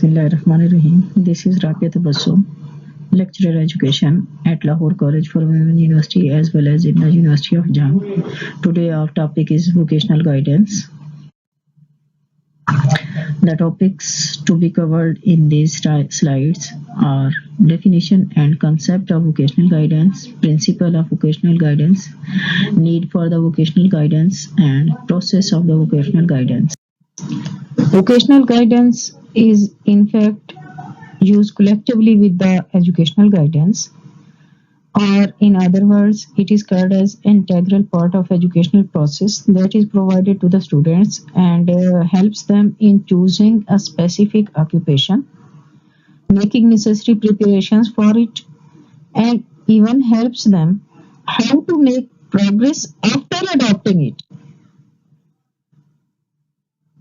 Bismillahirrahmanirrahim. This is Rabia Tabassum, lecturer education at Lahore College for Women University as well as in the University of Jam. Today our topic is vocational guidance. The topics to be covered in these slides are definition and concept of vocational guidance, principle of vocational guidance, need for the vocational guidance, and process of the vocational guidance. Vocational guidance is in fact used collectively with the educational guidance, or in other words, it is called as integral part of educational process that is provided to the students and helps them in choosing a specific occupation, making necessary preparations for it, and even helps them how to make progress after adopting it.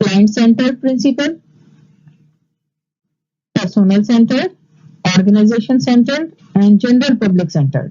client centered principle, personal centered, organization centered and general public centered.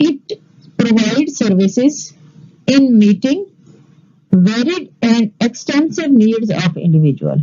it provides services in meeting varied and extensive needs of individual.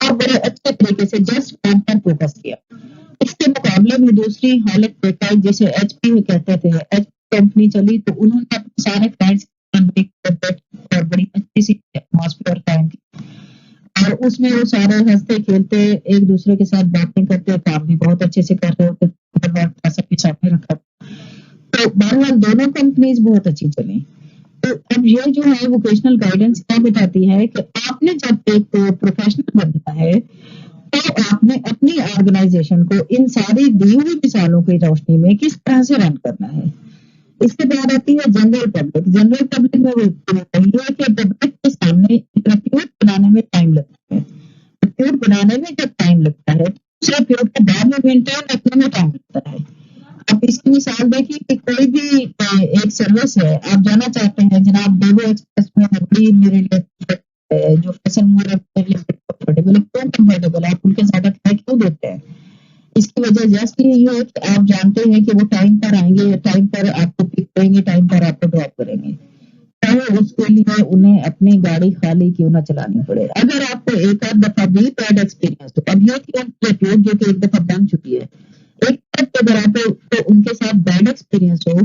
اور بڑے اچھے طریقے سے just کام پر focus کیا. اس کے مقابلے میں دوسری حالت دیکھا جسے ایچ پی کہتے تھے. ایچ پی کمپنی چلی تو انہوں نے اپنے سارے کلائنٹس اور بڑی اچھی سی ایٹماسفیئر قائم کی اور اس میں وہ سارے ہنستے کھیلتے ایک دوسرے کے ساتھ باتیں کرتے, کام بھی بہت اچھے سے کر رہے ہوتے, سب کے سامنے رکھا. تو بہرحال دونوں کمپنیز بہت اچھی چلی. تو اب یہ جو ہے ووکیشنل گائیڈنس کیا بتاتی ہے کہ آپ نے جب ایک پروفیشنل بننا ہے تو آپ نے اپنی آرگنائزیشن کو ان ساری دی ہوئی مثالوں کی روشنی میں کس طرح سے رن کرنا ہے. اس کے بعد آتی ہے جنرل پبلک. جنرل پبلک میں وہی ہے کہ پبلک کے سامنے ریپورٹ بنانے میں ٹائم لگتا ہے. ریپورٹ بنانے میں جب ٹائم لگتا ہے تو ریپورٹ کے بعد میں مینٹین رکھنے میں ٹائم لگتا ہے. آپ اس کی مثال دیکھیے کہ کوئی بھی ایک سروس ہے, آپ جانا چاہتے ہیں جناب ڈیوو ایکسپریس میں بڑی میرے لیے جو فیشن مور کمفرٹیبل کمفرٹیبل آپ ان کے زیادہ کرایہ کیوں دیتے ہیں. اس کی وجہ جسٹ یہی ہے کہ آپ جانتے ہیں کہ وہ ٹائم پر آئیں گے, ٹائم پر آپ کو پک کریں گے, ٹائم پر آپ کو ڈراپ کریں گے. اس کے لیے انہیں اپنی گاڑی خالی کیوں نہ چلانی پڑے. اگر آپ کو ایک آدھ دفعہ بھی بیڈ ایکسپیرینس تو اب یہ جو کہ ایک دفعہ بن چکی ہے, ایک طرف اگر آپ تو ان کے ساتھ بیڈ ایکسپیرینس ہو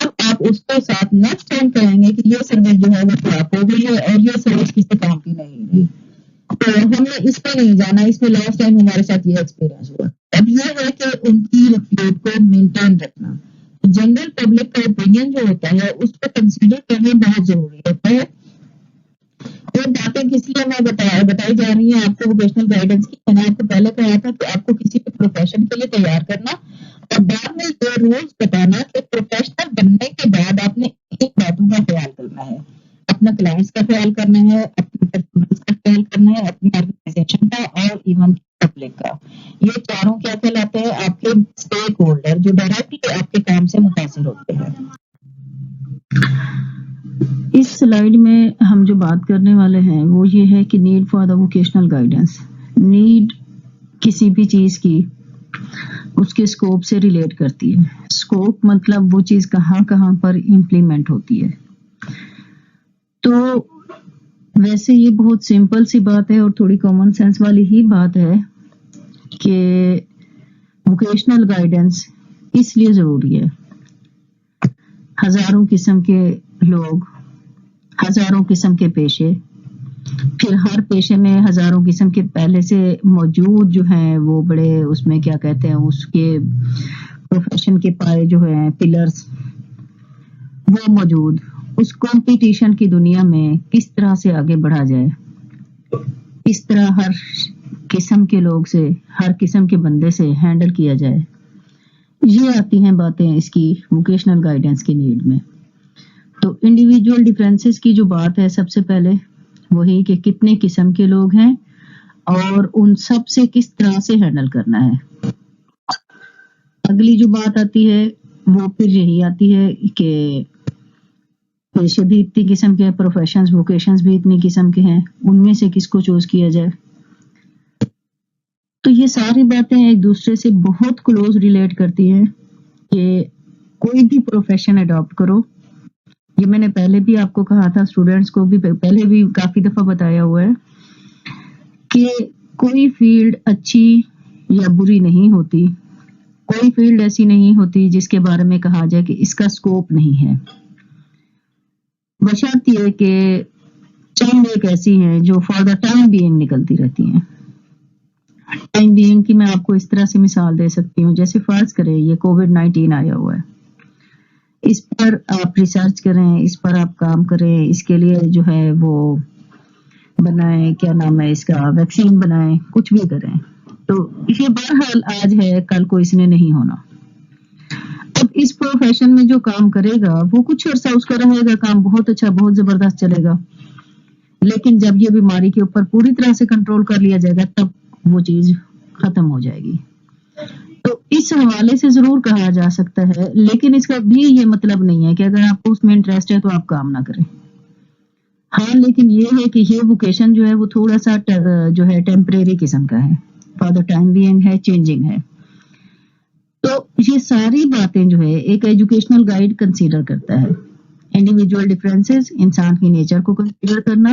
اب آپ اس کے ساتھ نیکسٹ ٹائم کہیں گے کہ یہ سروس جو ہے وہ خراب ہو گئی ہے اور یہ سروس کسی کام کی نہیں ہے. تو ہم نے اس پہ نہیں جانا, اس میں لاسٹ ٹائم ہمارے ساتھ یہ ایکسپیرینس ہوا. اب یہ ہے کہ ان کی ریپورٹ کو مینٹین رکھنا. جنرل پبلک کا اوپینین جو ہوتا ہے اس کو کنسیڈر کرنا بہت ضروری ہوتا ہے. یہ باتیں کس لیے میں بتائی جا رہی ہیں آپ کو ووکیشنل گائیڈنس کی. میں نے آپ کو پہلے کہا تھا کہ آپ کو کسی بھی پروفیشن کے لیے تیار کرنا اور بعد میں یہ رولز بتانا کہ پروفیشنل بننے کے بعد آپ نے ان باتوں کا خیال کرنا ہے. اپنا کلائنٹس کا خیال کرنا ہے, اپنے پرفارمنس کا خیال کرنا ہے, اپنی آرگنائزیشن کا اور ایون پبلک کا. یہ چاروں کیا کہلاتے ہیں آپ کے اسٹیک ہولڈر جو ڈائریکٹلی آپ کے کام سے متاثر ہوتے ہیں. اس سلائیڈ میں ہم جو بات کرنے والے ہیں وہ یہ ہے کہ need for the vocational guidance. Need کسی بھی چیز کی اس کے اسکوپ سے ریلیٹ کرتی ہے. اسکوپ مطلب وہ چیز کہاں کہاں پر امپلیمنٹ ہوتی ہے. تو ویسے یہ بہت سمپل سی بات ہے اور تھوڑی کامن سینس والی ہی بات ہے کہ ووکیشنل گائیڈنس اس لیے ضروری ہے. ہزاروں قسم کے لوگ, ہزاروں قسم کے پیشے, پھر ہر پیشے میں ہزاروں قسم کے پہلے سے موجود جو ہیں وہ بڑے اس میں کیا کہتے ہیں اس کے پروفیشن کے پائے جو ہیں پلرز وہ موجود. اس کمپٹیشن کی دنیا میں کس طرح سے آگے بڑھا جائے, کس طرح ہر قسم کے لوگ سے, ہر قسم کے بندے سے ہینڈل کیا جائے, یہ آتی ہیں باتیں اس کی ووکیشنل گائیڈنس کی نیڈ میں. تو انڈیویجول ڈیفرنسز کی جو بات ہے سب سے پہلے وہی کہ کتنے قسم کے لوگ ہیں اور ان سب سے کس طرح سے ہینڈل کرنا ہے. اگلی جو بات آتی ہے وہ پھر یہی آتی ہے کہ پیشے بھی اتنی قسم کے ہیں, پروفیشنز ووکیشنز بھی اتنی قسم کے ہیں, ان میں سے کس کو چوز کیا جائے. تو یہ ساری باتیں ایک دوسرے سے بہت کلوز ریلیٹ کرتی ہیں کہ کوئی بھی پروفیشن اڈاپٹ کرو. یہ میں نے پہلے بھی آپ کو کہا تھا, اسٹوڈینٹس کو بھی پہلے بھی کافی دفعہ بتایا ہوا ہے کہ کوئی فیلڈ اچھی یا بری نہیں ہوتی, کوئی فیلڈ ایسی نہیں ہوتی جس کے بارے میں کہا جائے کہ اس کا اسکوپ نہیں ہے. بشرط یہ کہ چند ایک ایسی ہیں جو فار دا ٹائم بینگ نکلتی رہتی ہیں. ٹائم بینگ کی میں آپ کو اس طرح سے مثال دے سکتی ہوں, جیسے فرض کریں یہ کووڈ-19 آیا ہوا ہے, اس پر آپ ریسرچ کریں, اس پر آپ کام کریں, اس کے لیے جو ہے وہ بنائیں, کیا نام ہے اس کا, ویکسین بنائیں, کچھ بھی کریں. تو یہ بہرحال آج ہے, کل کو اس نے نہیں ہونا. اب اس پروفیشن میں جو کام کرے گا وہ کچھ عرصہ اس کا رہے گا, کام بہت اچھا بہت زبردست چلے گا, لیکن جب یہ بیماری کے اوپر پوری طرح سے کنٹرول کر لیا جائے گا تب وہ چیز ختم ہو جائے گی. تو اس حوالے سے ضرور کہا جا سکتا ہے, لیکن اس کا بھی یہ مطلب نہیں ہے کہ اگر آپ کو اس میں انٹرسٹ ہے تو آپ کام نہ کریں. ہاں لیکن یہ ہے کہ یہ ووکیشن جو ہے وہ تھوڑا سا جو ہے ٹیمپریری قسم کا ہے, فار دا ٹائم بینگ ہے, چینجنگ ہے. تو یہ ساری باتیں جو ہے ایک ایجوکیشنل گائیڈ کنسیڈر کرتا ہے. انڈیویجول ڈفرینسز, انسان کی نیچر کو کنسیڈر کرنا,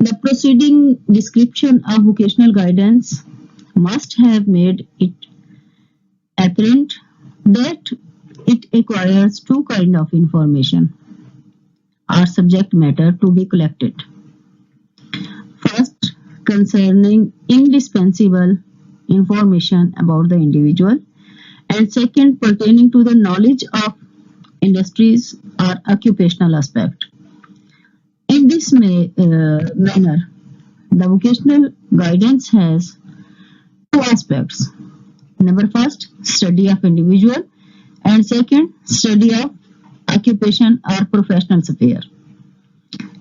The preceding description of vocational guidance must have made it apparent that it acquires two kinds of information or subject matter to be collected. First, concerning indispensable information about the individual, and second, pertaining to the knowledge of industries or occupational aspect. In this manner, the vocational guidance has two aspects. Number first, study of individual, and second, study of occupation or professional sphere.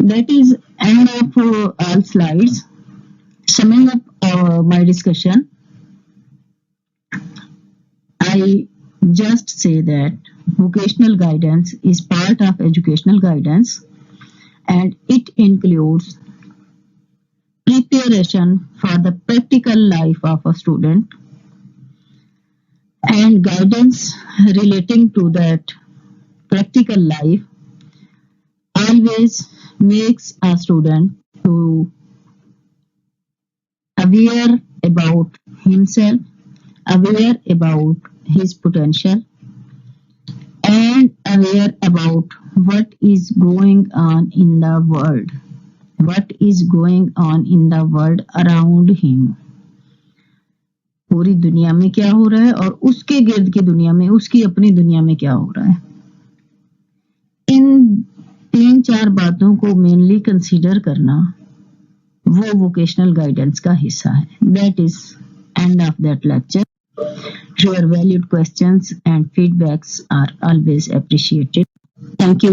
That is end of all slides. Summing up my discussion, I just say that vocational guidance is part of educational guidance and it includes preparation for the practical life of a student and guidance relating to that practical life always makes a student to aware about himself, aware about his potential, and aware about what is going on in the world, what is going on in the world around him. پوری دنیا میں کیا ہو رہا ہے اور اس کے گرد کی دنیا میں، اس کی اپنی دنیا میں کیا ہو رہا ہے. ان 3-4 باتوں کو مینلی کنسیڈر کرنا وہ ووکیشنل گائیڈنس کا حصہ ہے. That is and of that lecture. Your valued questions and feedbacks are always appreciated. Thank you.